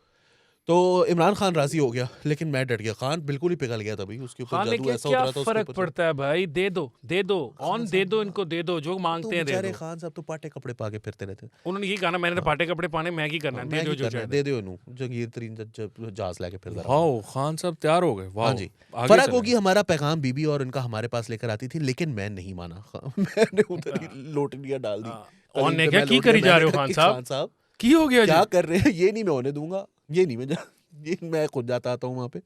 तो इमरान खान राजी हो गया, लेकिन मैं डट गया। खान बिल्कुल ही पिघल गया तभी, उसके ऊपर खान ने जादू क्या ऐसा क्या उतरा था उसके फर्क ऊपर। पड़ता है भाई, दे दो ऑन दे दो इनको, दे दो जो तो मांगते हैं दे बेचारे दो। खान साहब तो पाटे कपड़े पा के फिरते रहते थे। उन्होंने ये कहा ना मैंने तो पाटे कपड़े पाने, मैं की करना है, दे मैं दो की जो करना है, चाहिए। दे दो इन्हू जंगीर तरीन जहाज लेके फिरता रहा। वाओ, खान साहब तैयार हो गए। हाँ वाओ, जी। आगे फर्क चलें। होगी हमारा पैगाम बीबी और इनका हमारे पास लेकर आती थी, लेकिन मैं नहीं माना। मैंने उधर ही लोटनियां डाल दी। ऑन ने कलीन पे क्या मैं की लोट करी गया, जा मैंने रहे हो कहा खान कि साहब? खान साहब की हो गया क्या जी? कर रहे हैं, ये नहीं मैं होने दूंगा, ये नहीं ये मैं खुद जाता आता हूँ वहाँ पे।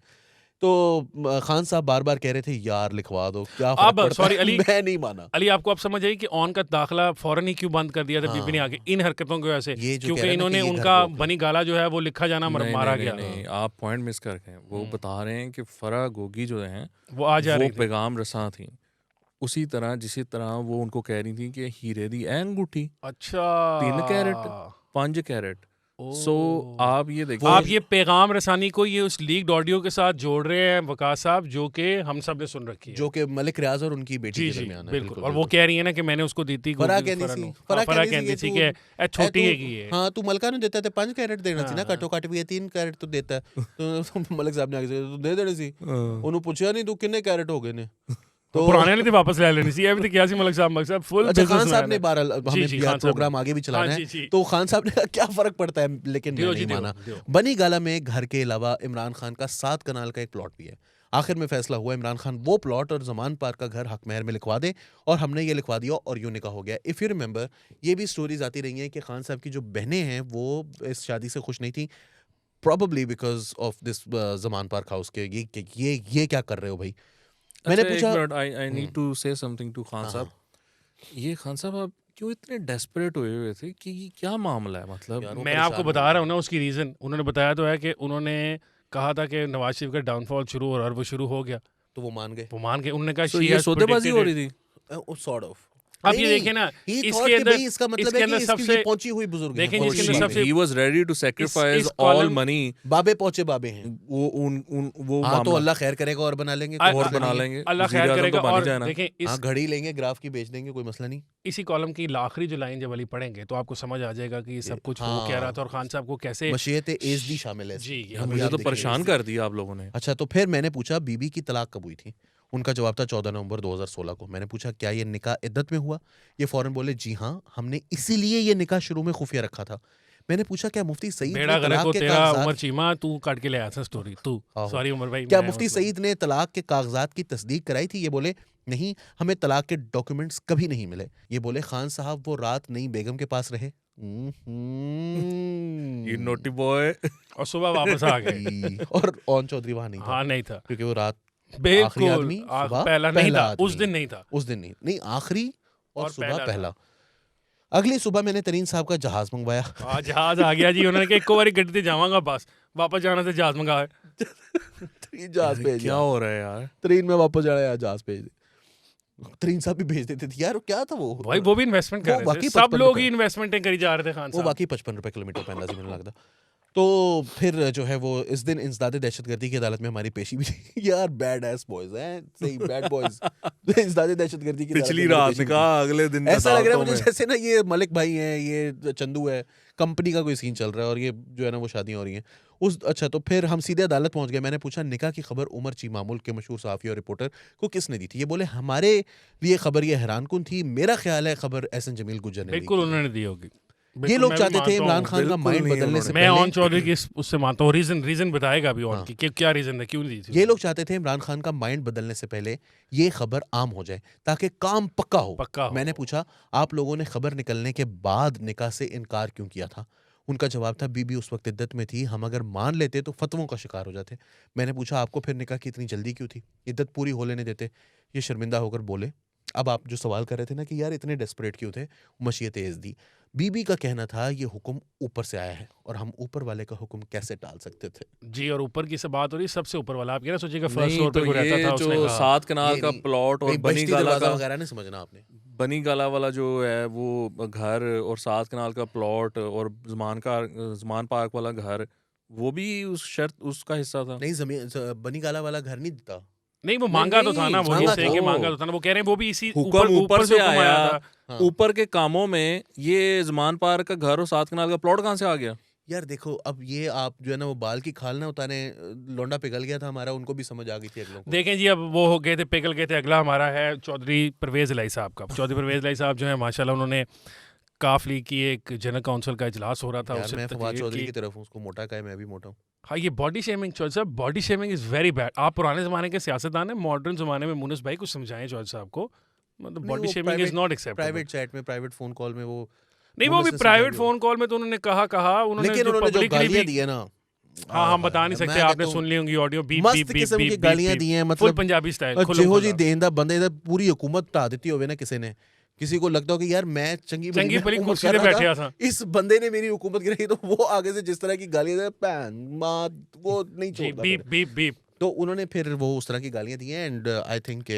तो खान साहब बार बार कह रहे थे यार लिखवा दो, क्या फर्क अब पड़ता सॉरी है? अली, मैं नहीं माना। अली आपको अब समझ आई कि ऑन का दाखिला फौरन ही क्यों बंद कर दिया था बीबी ने हाँ। आके इन हरकतों की वजह से, ये जो कह क्योंकि रहा है ना कि इन्होंने ये घर उनका रोक लो। बनी गाला जो है वो लिखा जाना नहीं, मारा नहीं, गया। नहीं, आप पॉइंट मिस कर गए। वो बता रहे हैं कि फरा गोगी जो हैं वो आ जा वो रही थी। पैगाम रसां थी, उसी तरह जिसी तरह वो उनको कह रही थी कि हीरे दी ऐ अंगूठी अच्छा 3 कैरेट 5 कैरेट। सो आप ये देखिए, आप ये पैगाम रसानी को ये उस लीक्ड ऑडियो के साथ जोड़ रहे हैं वकास साहब, जो कि हम सब ने सुन रखी है, जो कि मलिक रियाज और उनकी बेटी जी के जी दरमियान है। बिल्कुल। और वो कह रही है ना कि मैंने उसको दी थी फरा गोगी, कहनी फरा सी, नो। फरा हाँ, फरा कहनी कहनी सी सी कि कि तू- छोटी तू- है कि ये। हाँ तू मलका ने देता है 5 कैरेट देना सी ना, हाँ, काटो काट भी 3 कैरेट तो देता है। तो मलिक साहब ने आगे से तू दे देने सी, उन्होंने पूछा नहीं तू कितने कैरेट हो गए ने। तो पुराने नहीं थे वापस ले लेनी सी, अभी तो क्या सी मलिक साहब फुल अच्छा खान साहब ने 12 जी, हमें जी, बिहार खान साहब प्रोग्राम ने। आगे भी हाँ, चलाना जी, है, जी। तो खान साहब ने कहा क्या फर्क पड़ता है, लेकिन मैं दियो नहीं जी, दियो, माना। दियो। बनी गाला में घर के अलावा इमरान खान का 7 कनाल का एक प्लॉट भी है। आखिर में फैसला हुआ इमरान खान वो प्लॉट और जमान पार्क का घर हक महर में लिखवा दे, और हमने ये लिखवा दिया और यूं निकाह हो गया। इफ़ यू रिमेंबर, ये भी स्टोरीज आती रही हैं कि खान साहब की जो बहनें हैं वो इस शादी से खुश नहीं थी, probably because of this Zaman park house के। ये क्या कर रहे हो भाई? मैंने अच्छा, एक पूछा। Minute, I need to say something to Khan हाँ, साहब। ये खान साहब आप क्यों इतने डेस्परेट हुए थे कि ये क्या मामला है? मतलब यार, वो मैं आपको परेशान बता हो रहा हूँ ना उसकी रीज़न। उन्होंने बताया तो है कि उन्होंने कहा था कि नवाज शरीफ का डाउनफॉल शुरू हो रहा है, और वो शुरू हो गया। तो वो मान गए। वो मान के उन्होंने कहा so she ये has सौदेबाजी हो predicted रही it। थी। Sort of. अब ये देखें ना, इसके अंदर इसका मतलब इसके है अंदर कि इसकी सबसे ये पहुंची हुई बुजुर्ग देखें हैं। जिसके अंदर पहुंची सबसे हुई। he was ready to sacrifice इस all column- money। बाबे पहुंचे बाबे हैं। वो हाँ तो मामला अल्लाह खैर करेगा और बना लेंगे, अ- कोई और मसला बना नहीं है। लेंगे, अल्लाह वज़ीर खैर आज़म करेगा। तो बन ही और जाए ना। देखें हाँ घड़ी लेंगे, ग्राफ की बेच देंगे, कोई मसला नहीं। इसी कॉलम की आखिरी जो लाइन जब अली पढ़ेंगे तो आपको समझ आ जाएगा कि ये सब कुछ वो हाँ। कह रहा था और खान साहब को कैसे। मशीयत एज़दी शामिल है जी, इसमें। ये हम मुझे याद तो देखेंगे परेशान इससे। कर दिया आप लोगों ने। अच्छा तो फिर मैंने पूछा बीबी की तलाक कब हुई थी? उनका जवाब था 14 नवंबर 2016 को। मैंने पूछा क्या ये निकाह इद्दत में हुआ? ये फौरन बोले जी हाँ, हमने इसीलिए ये निकाह शुरू में खुफिया रखा था। मैंने पूछा क्या मुफ्ती सईद बेड़ा ने गरक तलाक हो के तेरा कागजात उमर चीमा, तू काट के ले आया था स्टोरी तू। आहो। सॉरी उमर भाई, क्या मैं मुफ्ती मतलब- सईद ने तलाक के कागजात की तस्दीक कराई थी? ये बोले नहीं, हमें तलाक के डॉक्यूमेंट्स कभी नहीं मिले। ये बोले खान साहब वो रात नई बेगम के पास रहे। ये नोटी बॉय। और सुबह वापस आ गए। और ओन चौधरी वहां नहीं था, हाँ नहीं था क्योंकि वो रात आखिरी बिल्कुल। आदमी, सुबह पहला नहीं पहला था उस आदमी। दिन नहीं था। उस दिन नहीं आखिरी और और सुबह पहला था। पहला। अगली सुबह मैंने तरीन साहब का जहाज मंगवाया। आज जहाज आ गया जी। उन्होंने कहा एक बारी गड्डी ते जावांगा बस, वापस जाना से जहाज मंगा। तरीन जहाज भेज क्या हो रहा है यार? तरीन में वापस जाना है, जहाज भेज दे। तरीन साहब भी भेज देते थे यार। क्या था वो? भाई वो भी इन्वेस्टमेंट कर वो रहे थे, वाकई सब 55 लोग ही रुपए। इन्वेस्टमेंटें करी जा रहे थे खान वो साहब। बाकी 55 रुपए किलोमीटर पे अंदाज़ी मैंने लगता। तो फिर जो है वो इस दिन इंसदाद दहशतगर्दी की अदालत में हमारी पेशी भी थी। यार बैड एस बॉयज हैं, सही बैड बॉयज। इंसदाद दहशतगर्दी की पिछली अदालत में रात पेशी भी थी। निकाह, अगले दिन ऐसा लग रहा है अदालतों मुझे में। जैसे ना ये मलिक भाई हैं, ये चंदू है, कंपनी का कोई सीन चल रहा है और ये जो है ना वो शादियां हो रही हैं अच्छा तो फिर हम सीधे अदालत पहुंच गए। मैंने पूछा निकाह की खबर उमर चीमामुल के मशहूर सहाफ़ी और रिपोर्टर को किसने दी थी? ये बोले हमारे लिए खबर ये हैरानकुन थी, मेरा ख्याल है खबर एहसन जमील गुज्जर ने दी बिल्कुल थी। उन्होंने दी होगी। ये बिल्कुल, लोग मैं भी चाहते थे मानता इमरान हूँ। खान का बिल्कुल माइंड नहीं बदलने से मैं पहले। ऑन चौधरी की उससे मानता हूँ। रीजन बताएगा अभी ऑन हाँ। की कि क्या रीजन है, क्यों दी थी। ये लोग चाहते थे इमरान खान का माइंड बदलने से पहले ये खबर आम हो जाए ताकि काम पक्का हो। मैंने पूछा आप लोगों ने खबर निकलने के बाद निकाह से इनकार क्यों किया था? उनका जवाब था बीबी उस वक्त इद्दत में थी, हम अगर मान लेते तो फतवों का शिकार हो जाते। मैंने पूछा आपको फिर निकाह की इतनी जल्दी क्यों थी, इद्दत पूरी हो लेने देते। ये शर्मिंदा होकर बोले अब आप जो सवाल कर रहे थे ना कि यार इतने डेस्परेट क्यों थे, मशीयत एज़दी। बीबी का कहना था ये हुक्म ऊपर से आया है और हम ऊपर वाले का हुक्म कैसे टाल सकते थे। जी, और ऊपर की से बात हो रही, सबसे ऊपर वाला। आप क्या सोचिएगा फर्स्ट नहीं फ्लोर पे तो कोई रहता ये था, उसने जो कहा 7 कनाल ये का नहीं, प्लॉट और कहीं बनी बहिश्ती गाला दरवाज़ा का, वगैरह नहीं समझना आपने। बनी गाला वाला जो है वो घर और 7 कनाल का प्लॉट और ज़मान पार्क वाला घर, वो भी उस शर्त उसका हिस्सा था। नहीं जमीन बनी गाला वाला घर नहीं देता। नहीं वो मांगा तो था ना, वो मांगा सही था। के मांगा तो था ना। वो कह रहे हैं वो भी इसी हुक्म ऊपर से हुक्म आया। था। हाँ। ऊपर के कामों में ये ज़मान पार का घर और 7 कनाल का प्लॉट कहाँ से आ गया? यार देखो, अब ये आप जो है ना वो बाल की खाल ना उतारे, लौंडा पिघल गया था हमारा, उनको भी समझ आ गई थी अगलों को। देखें जी, अब वो हो गए थे, पिघल गए थे। अगला हमारा है चौधरी परवेज़ इलाही साहब का। चौधरी परवेज़ इलाही साहब जो है माशाल्लाह, उन्होंने काफ लीग की एक जनरल काउंसिल का इजलास हो रहा था, यार उससे मैं फवाद तकरीर चौधरी की। की तरफ हूँ, उसको मोटा का है, मैं भी मोटा हूँ। हाँ, ये बॉडी शेमिंग चौधरी साहब, body shaming is very bad. आप पुराने ज़माने के सियासतदान हैं, मॉडर्न ज़माने में मुनिस भाई कुछ समझाएं चौधरी साहब को। मतलब नहीं, बॉडी वो shaming is not acceptable. Private chat में, प्राइवेट फोन कॉल में वो नहीं, वो मुनिस भी ने प्राइवेट समझाया फ़ोन कॉल में तो उन्होंने कहा उन्होंने लेकिन जो उन्होंने जो पब्लिकली गालियां भी। दी है ना, हाँ, हम बता नहीं मैं सकते, आपने कहता सुन हूँ, ली होंगी ऑडियो, बीप मस्त बीप बीप किस्म की बीप गालियां बीप दी हैं, फुल मतलब पंजाबी स्टाइल, खुल्लम जेहो जी खुल्ला। देंदा बंदे दा पूरी हुकूमत ढा देती होवे ना किसी ने, किसी को लगता हो कि यार मैं चंगी चंगी भली हुकूमत कुर्सी कर पे रहा बैठे था, था। इस बंदे ने मेरी हुकूमत गिराई, तो वो आगे से जिस तरह की गालियां दे, पैन माँ, वो नहीं जी, छोड़ता बीप फिर। Beep beep. तो उन्होंने फिर वो उस तरह की गालियां दी हैं, एंड आई थिंक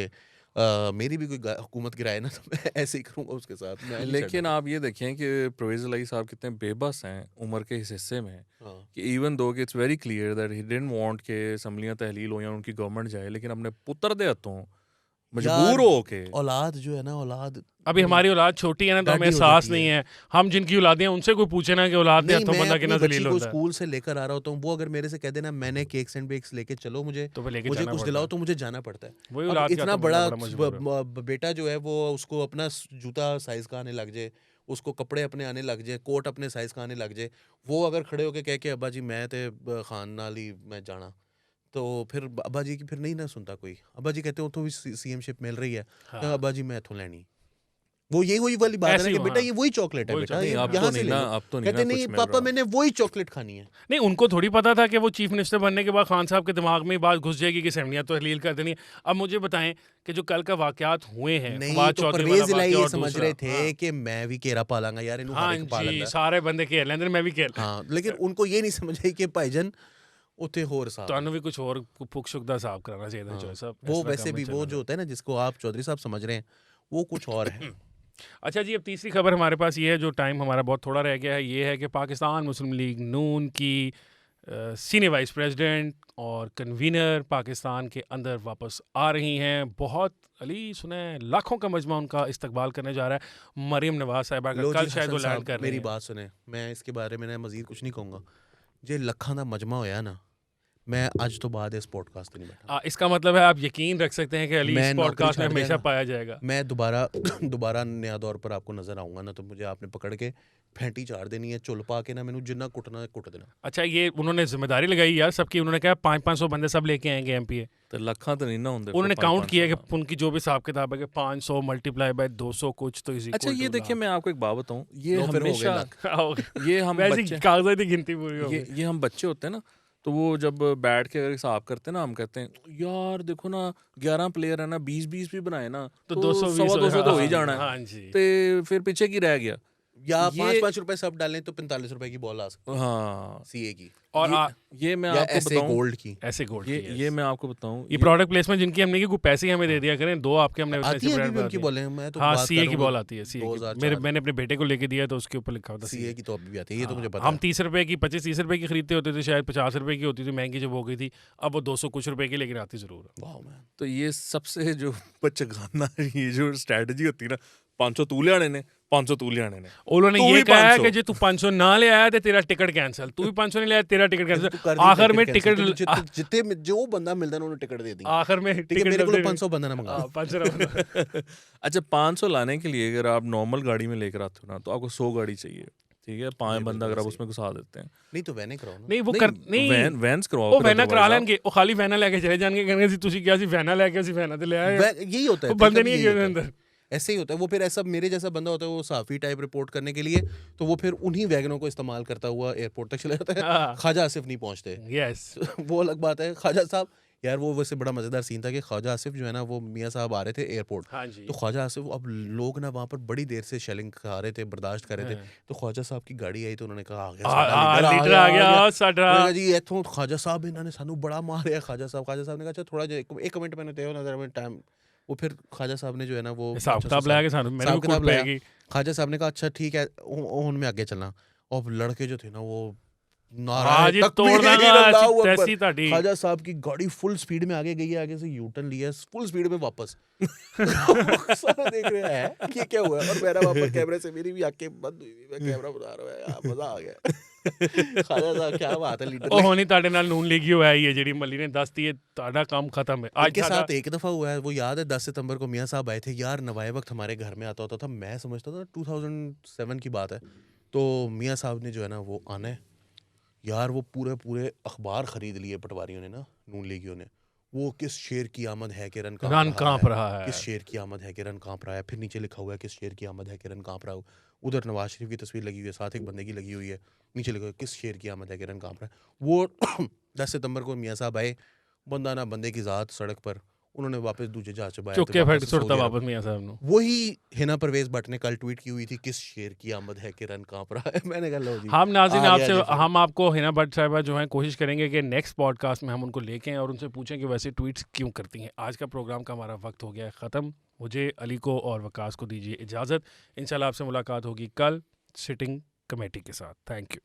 मेरी भी कोई हुकूमत गिराए ना तो मैं ऐसे ही करूंगा उसके साथ, मैं नहीं लेकिन छड़ना। आप ये देखें कि परवेज़ इलाही साहब कितने बेबस हैं उम्र के इस हिस्से में, हाँ। कि इवन दो कि it's very clear that he didn't want के असम्बलियां तहलील हो या उनकी गवर्नमेंट जाए, लेकिन अपने पुत्र दे हथों मजबूर हो के औलाद जो है ना, औलाद अभी हमारी औलाद छोटी है ना, तो हमें डाढ़ी हो एहसास जाती नहीं है। है। हम जिनकी औलादें हैं उनसे कोई पूछे ना कि औलाद के नहीं, हथों मैं बंदा अपनी कितना बच्ची जलील को होता है, स्कूल से लेकर आ रहा होता हूँ, वो अगर मेरे से कह देना मैंने केक्स एंड बेक्स लेके चलो मुझे, तो फिर लेके मुझे जाना कुछ पड़ता दिलाओ, है। तो मुझे जाना पड़ता है। वही अब औलाद के इतना हाथों बंदा बड़ा बड़ा मजबूर है। बेटा जो है वो उसको अपना जूता साइज का आने लग जाए, उसको कपड़े अपने आने लग जाए, कोट अपने साइज का आने लग जाए, वो अगर खड़े होके कह के अब्बा जी मैं ते खान नाल ही मैं जाना, तो फिर अब्बा जी की फिर नहीं ना सुनता कोई। अब्बा जी कहते हो तो भी सीएमशिप मिल रही है, तो हाँ, अब्बा जी मैं इथों लेनी। वो यही वही वाली बात है ऐसे ना ही कि बेटा हाँ, ये वही चॉकलेट है वही बेटा, चॉकलेट, ये नहीं, अब यहाँ तो से नहीं ले ना, लो। अब तो नहीं कहते ना नहीं कुछ मिल पापा रहा। मैंने वही चॉकलेट खानी है। नहीं, उनको थोड़ी पता था कि वो चीफ मिनिस्टर बनने के बाद खान साहब के दिमाग में ये बात घुस जाएगी कि असम्बलियां तो तहलील कर देनी है। अब मुझे बताएं कि जो कल का वाकयात हुए हैं, नहीं फवाद तो चौधरी वाला परवेज इलाही वाकया ये और समझ दूसरा, रहे थे हाँ, कि मैं भी घेरा पालांगा यार, इन्हों हर हाँ एक पालन जी, दा। सारे बंदे खेल लेंगे, मैं भी खेल। हाँ, लेकिन उनको ये नहीं समझ आई कि भाईजान उथे होर साहब ਤੁਹਾਨੂੰ ਵੀ ਕੁਝ ਹੋਰ ਪੁੱਖ ਸੁੱਖ ਦਾ ਹਿਸਾਬ ਕਰਾਉਣਾ ਚਾਹੀਦਾ हाँ, चौधरी साहब, वो इस तरह वैसे काम भी नहीं वो चलना जो होता है ना जिसको आप चौधरी साहब समझ रहे हैं वो कुछ और है। अच्छा जी, अब तीसरी खबर हमारे पास ये है, जो टाइम हमारा बहुत थोड़ा रह गया है, ये है कि पाकिस्तान मुस्लिम लीग नून की सीनियर वाइस प्रेसिडेंट और कन्वीनर पाकिस्तान के अंदर वापस आ रही हैं। बहुत अली सुने लाखों का मजमा उनका इस्तकबाल करने जा रहा है। मरीम नवाज साहिबा का लो कल जी शायद वो हसन लैंड साहब कर रही मेरी हैं। बात सुने, मैं इसके बारे में ना मजीद कुछ नहीं कहूँगा। जे लखा दा मजमा होया ना, मैं आज तो बाद इस पॉडकास्ट नहीं बैठा, इसका मतलब है आप यकीन रख सकते हैं कि अली मैं इस नौकरी पॉडकास्ट में छाड़ दिया हमेशा ना, पाया जाएगा। मैं दोबारा नया दौर पर आपको नजर आऊंगा ना, तो मुझे आपने पकड़ के फेंटी चाड़ देनी है, चुल पा के ना मैंने जिन्ना कुटना है कुट देना। अच्छा, ये उन्होंने जिम्मेदारी लगाई यार सबकी, उन्होंने कहा 500 बंदे सब लेके आएंगे एमपीए। तो लखा तो नहीं ना होंगे, उन्होंने फिर काउंट 500 किया ना। कि उनकी जो भी हिसाब किताब है कि 500 मल्टीप्लाई बाय 200 कुछ तो इज अच्छा ये देखिए, मैं आपको एक बात बताऊं, ये लो फिर हो गए हमेशा लाख। ये हम वैसे बच्चे कागजात की गिनती पूरी हो गई। ये हम बच्चे होते हैं ना, तो वो जब बैठ के अगर हिसाब करते हैं ना, हम कहते हैं यार देखो ना 11 प्लेयर है ना, 20-20 भी बनाए ना तो तो 220 200 तो हो ही जाना है। हाँ जी। ते फिर पीछे की रह गया या ये 5-5 रुपए सब डालें तो 45 रुपए की बॉल आ सकती है हाँ, सीए की, और ये मैं या आपको ऐसे बताऊं, गोल्ड की। ऐसे गोल्ड ये मैं आपको बताऊं, ये प्रोडक्ट प्लेसमेंट जिनकी हमने की, कोई पैसे ही हमें दे दिया करें, दो आपके हमने आती है अभी भी उनकी बॉलें, मैं तो हाँ, बात सीए कर की रहा बॉल हूँ आती है, सीए की। 2004 मैंने अपने बेटे को लेके दिया तो उसके ऊपर लिखा होता सीए की तो अभी भी आती है, ये तो मुझे पता हम है। 30 रुपए की 25-30 रुपए की खरीदते होते थे, शायद 50 रुपए की होती थी महंगी जब हो गई थी, अब वो 200 कुछ रुपए की लेकिन आती जरूर है। वाह मैन, तो ये सबसे जो बचगाना ये जो स्ट्रेटजी होती है ना, 500 तू ले आने ने, 500 तू ले आने ने, उन्होंने तू ये भी कहा है 500। कि जो तू 500 ना ले आया तो तेरा टिकट कैंसिल, तू भी 500 नहीं ले आया तेरा टिकट तू कैंसिल। कर दी आखिर में cancel, टिकट तो जितने जो बंदा मिलता है उन्होंने टिकट दे दी, आखिर में ठीक है टिकट मेरे को जब 500 बंदा ना मंगा। 500 अच्छा 500 लाने के लिए अगर आप नॉर्मल गाड़ी में लेकर आते हो ना, तो आपको 100 गाड़ी चाहिए, ठीक है, 5 बंदा अगर आप उसमें घुसा देते हैं, नहीं तो वैने कराओ ना। नहीं वो कर नहीं वैन्स करवाओ, ਉਹ फिर ਵੈਨਾ करा otherwise आप- ਲੈਣਗੇ, ਉਹ ਖਾਲੀ ਵੈਨਾ ਲੈ ਕੇ ਚਲੇ ਜਾਣਗੇ, ਕਹਿੰਦੇ ਸੀ ਤੁਸੀਂ ਕਿਹਾ ਸੀ ਵੈਨਾ ਲੈ ਕੇ, ਅਸੀਂ ਵੈਨਾ ਤੇ ਲੈ ਆਏ, यही होता है, ਉਹ ਬੰਦੇ मतलब नहीं यही है होता है। अंदर। ऐसे ही होता है वो, फिर ऐसा मेरे जैसा बंदा होता है वो साफी टाइप रिपोर्ट करने के लिए, तो वो फिर उन्हीं वैगनों को इस्तेमाल करता हुआ एयरपोर्ट तक चला जाता है, हाँ। ख्वाजा आसिफ नहीं पहुंचते। यस, वो अलग बात है। ख्वाजा साहब यार वो वैसे बड़ा मजेदार सीन था कि ख्वाजा आसिफ जो है ना वो मियाँ साहब आ रहे थे एयरपोर्ट, हाँ जी, तो ख्वाजा आसिफ, अब लोग ना वहाँ पर बड़ी देर से शेलिंग खा रहे थे, बर्दाश्त कर रहे थे, तो ख्वाजा साहब की गाड़ी आई तो उन्होंने कहा आ गया साडा लीडर आ गया साडा। उन्होंने कहा जी इथों ख्वाजा साहब इन्होंने सानू बड़ा मारे ख्वाजा साहब ने कहा अच्छा थोड़ा जो 1 मिनट मैंने दे नजर में टाइम, वो फिर ख्वाजा साहब ने जो है ना वो हिसाब अच्छा किताब सा लाया के सानू मैंने हिसाब भी किताब कोट लाया। पेगी। ख्वाजा साहब ने कहा अच्छा ठीक है उन में आगे चलना, और लड़के जो थे ना वो नाराए आज तोड़ तकबीर, ਦਾਂਗਾ अल्लाहू अकबर। तैसी ਤੁਹਾਡੀ ख्वाजा साहब की गाड़ी फुल स्पीड में आगे गई है, आगे से यू टर्न लिया, फुल स्पीड में वापस। सारे देख रहे हैं ये क्या हुआ है, और मेरा वहां पर कैमरे से मेरी भी आंखें बंद हुई हुई, मैं कैमरा बना रहा हूं यार, मजा आ गया। ख्वाजा साहब क्या बात है, लीडर ਉਹ ਹੋਣੀ ਤੁਹਾਡੇ ਨਾਲ ਨੂਨ ਲੀਗੀ ਹੋਇਆ ਹੀ ਹੈ ਜਿਹੜੀ ਮੱਲੀ ਨੇ ਦੱਸਤੀ ਹੈ ਤੁਹਾਡਾ ਕੰਮ ਖਤਮ ਹੈ इनके ਸਾਡਾ- साथ एक दफा हुआ है, वो याद है 10 सितंबर को मियाँ साहब आए थे यार, नवाए वक्त हमारे घर में आता होता था, मैं समझता था 2007 की बात है, तो मियाँ साहब ने जो है ना वो आना है यार, वो पूरे अखबार खरीद लिए पटवारियों ने ना, नून लीगियों ने, वो किस शेर की आमद है कि रन कांप रहा है, किस शेर की आमद है कि रन कांप रहा है, फिर नीचे लिखा हुआ है किस शेर की आमद है कि रन कांप रहा है, उधर नवाज शरीफ की तस्वीर लगी हुई है, साथ एक बंदे की लगी हुई है, नीचे लिखा हुआ है किस शेर की आमद है कि रन कांप रहा है। वो 10 सितंबर को मियाँ साहब आए, बंदा ना बंदे की ज़ात सड़क पर, उन्होंने वापस दूसरे जहाज से चुप के फट सुरता वापस मियाँ साहब नु वही हिना परवेज भट्ट ने कल ट्वीट की हुई थी, किस शेर की आमद है कि रन कांप रहा है। मैंने कहा लो जी, हम नाज़रीन आ गया आपसे जी फिर। हम आपको हिना भट्ट साहिबा जो हैं कोशिश करेंगे कि नेक्स्ट पॉडकास्ट में हम उनको लेके आएं और उनसे पूछें कि वैसे ट्वीट्स क्यों करती हैं। आज का प्रोग्राम का हमारा वक्त हो गया है ख़त्म। मुझे अली को और वकास को दीजिए इजाज़त। इंशाल्लाह आपसे मुलाकात होगी कल सिटिंग कमेटी के साथ। Thank you.